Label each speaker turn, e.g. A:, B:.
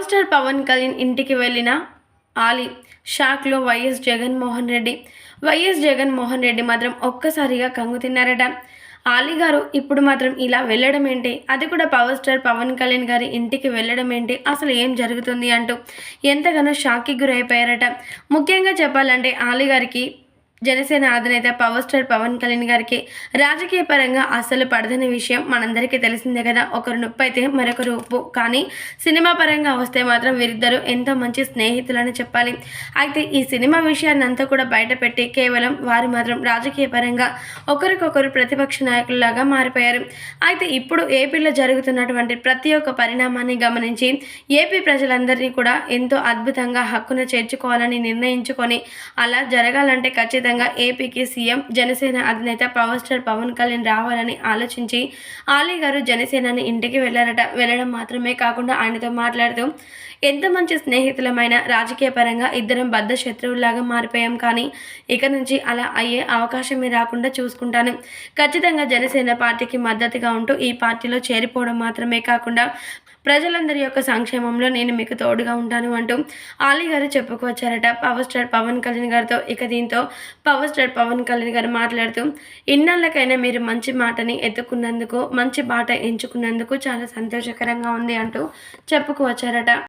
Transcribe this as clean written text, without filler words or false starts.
A: Power star Pawan Kalyan ఇంటికి వెళ్ళిన ఆలీ షాక్లో వైఎస్ జగన్మోహన్ రెడ్డి మాత్రం ఒక్కసారిగా కంగు తిన్నారట. ఆలీ గారు ఇప్పుడు మాత్రం ఇలా వెళ్ళడం ఏంటి, అది కూడా పవర్ స్టార్ పవన్ కళ్యాణ్ గారి ఇంటికి వెళ్ళడం ఏంటి, అసలు ఏం జరుగుతుంది అంటూ ఎంతగానో షాక్కి గురైపోయారట. ముఖ్యంగా చెప్పాలంటే ఆలీ గారికి జనసేన అధినేత పవర్ స్టార్ పవన్ కళ్యాణ్ గారికి రాజకీయ పరంగా అస్సలు పడదనే విషయం మనందరికీ తెలిసిందే కదా. ఒకరు నొప్పి అయితే మరొకరు ఉప్పు. కానీ సినిమా పరంగా వస్తే మాత్రం వీరిద్దరూ ఎంతో మంచి స్నేహితులని చెప్పాలి. అయితే ఈ సినిమా విషయాన్ని అంతా కూడా బయటపెట్టి కేవలం వారు మాత్రం రాజకీయ పరంగా ఒకరికొకరు ప్రతిపక్ష నాయకుల్లాగా మారిపోయారు. అయితే ఇప్పుడు ఏపీలో జరుగుతున్నటువంటి ప్రతి ఒక్క పరిణామాన్ని గమనించి ఏపీ ప్రజలందరినీ కూడా ఎంతో అద్భుతంగా హక్కున చేర్చుకోవాలని నిర్ణయించుకొని అలా జరగాలంటే ఖచ్చితంగా ఏపీకి సీఎం జనసేన అధినేత పవర్ స్టార్ పవన్ కళ్యాణ్ రావాలని ఆలోచించి ఆలీ గారు జనసేనని ఇంటికి వెళ్ళారట. వెళ్ళడం మాత్రమే కాకుండా ఆయనతో మాట్లాడుతూ ఎంత మంచి స్నేహితులమైన రాజకీయ పరంగా ఇద్దరం బద్ధ శత్రువులాగా మారిపోయాం, కానీ ఇక నుంచి అలా అయ్యే అవకాశమే రాకుండా చూసుకుంటాను. ఖచ్చితంగా జనసేన పార్టీకి మద్దతుగా ఉంటూ ఈ పార్టీలో చేరిపోవడం మాత్రమే కాకుండా ప్రజలందరి యొక్క సంక్షేమంలో నేను మీకు తోడుగా ఉంటాను అంటూ ఆలీ గారు చెప్పుకొచ్చారట పవర్ స్టార్ పవన్ కళ్యాణ్ గారితో. ఇక దీంతో పవర్ స్టార్ పవన్ కళ్యాణ్ గారు మాట్లాడుతూ ఇన్నాళ్ళకైనా మీరు మంచి మాటని ఎత్తుకున్నందుకు, మంచి బాట ఎంచుకున్నందుకు చాలా సంతోషకరంగా ఉంది అంటూ చెప్పుకొచ్చారట.